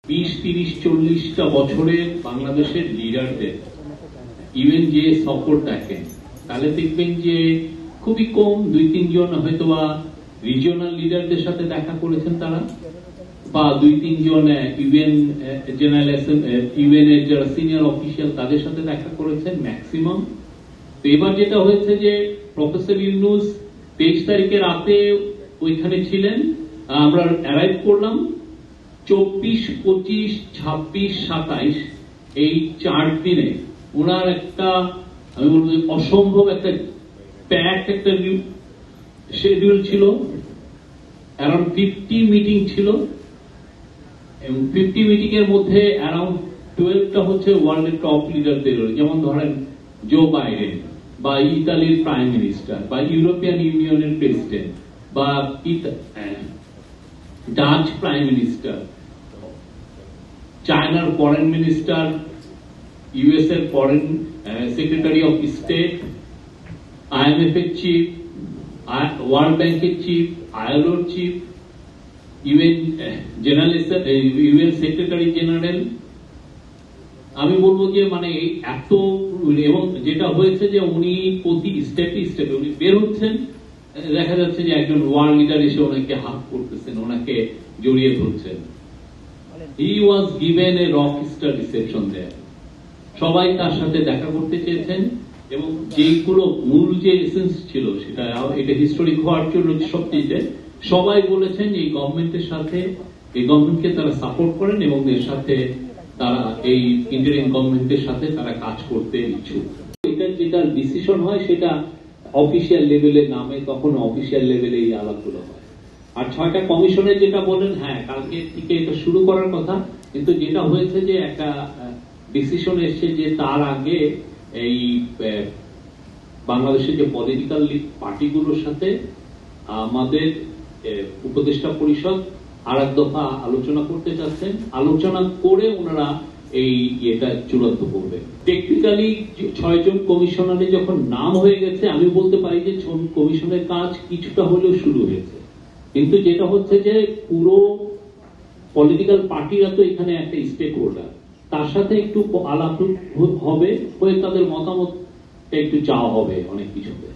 20-30-40টা বছরের বাংলাদেশের লিডারদের ইভেন যে সফর দেখেন তাহলে দেখবেন যে খুবই কম 2-3 জন হয়তোবা রিজিওনাল লিডারদের সাথে দেখা করেছেন তারা, বা 2-3 জন ইউএন জেনারেল ইউএন এর যারা সিনিয়র অফিসিয়াল তাদের সাথে দেখা করেছেন ম্যাক্সিমাম। তো এবার যেটা হয়েছে যে প্রফেসর ইউনূস 23 তারিখে রাতে ওইখানে ছিলেন, আমরা অ্যারাইভ করলাম 24, 25, 26, 27 এই 4 দিনে ওনার একটা আমি বলবো অসম্ভব একটা প্যাক একটা শিডিউল ছিল। অ্যারাউন্ড 50 মিটিং ছিল এবং 50 মিটিং এর মধ্যে অ্যারাউন্ড 12টা হচ্ছে ওয়ার্ল্ডের টপ লিডারদের, যেমন ধরেন জো বাইডেন বা ইতালির প্রাইম মিনিস্টার বা ইউরোপিয়ান ইউনিয়নের প্রেসিডেন্ট বা ডাচ প্রাইম মিনিস্টার, চায়নার ফরেন মিনিস্টার, ইউএস এর foreign secretary of state, IMF এর চিফ, ওয়ার্ল্ড ব্যাংকের চিফ, ILOর চিফ, ইউএন সেক্রেটারি জেনারেল। আমি বলবো যে মানে এত, এবং যেটা হয়েছে যে উনি প্রতি স্টেপে স্টেপে উনি বের হচ্ছেন, দেখা যাচ্ছে যে একজন ওয়ার্ল্ড লিডার এসে ওনাকে হাত করতেছেন, ওনাকে জড়িয়ে ধরছেন। He was given a rock star reception there. সবাই তার সাথে দেখা করতে চেয়েছেন এবং যেগুলো মূল যে এসেন্স ছিল সেটা এটা হিস্টোরিক হওয়ার জন্য সবচেয়ে সবাই বলেছেন এই গভর্নমেন্টের সাথে, এই গভর্নমেন্টকে তারা সাপোর্ট করেন এবং এর সাথে তারা এই ইন্টারিম গভর্নমেন্টের সাথে তারা কাজ করতে ইচ্ছুক। এটা যেটা ডিসিশন হয় সেটা অফিসিয়াল লেভেলে নামে, তখন অফিসিয়াল লেভেলে এই আলাপগুলো হয়। আর 6টা কমিশনের যেটা বলেন, হ্যাঁ কালকে থেকে এটা শুরু করার কথা, কিন্তু যেটা হয়েছে যে একটা ডিসিশন এসছে যে তার আগে এই বাংলাদেশের যে পলিটিক্যাল পার্টিগুলোর সাথে আমাদের উপদেষ্টা পরিষদ আর এক দফা আলোচনা করতে চাচ্ছেন, আলোচনা করে ওনারা এই এটা চূড়ান্ত করবে। টেকনিক্যালি 6 জন কমিশনারে যখন নাম হয়ে গেছে, আমি বলতে পারি যে কমিশনের কাজ কিছুটা হলেও শুরু হয়েছে, কিন্তু যেটা হচ্ছে যে পুরো পলিটিক্যাল পার্টিরা তো এখানে একটা স্টেক হোল্ডার, তার সাথে একটু আলাপ হবে, হয়ে তাদের মতামত একটু চাওয়া হবে অনেক কিছুতে।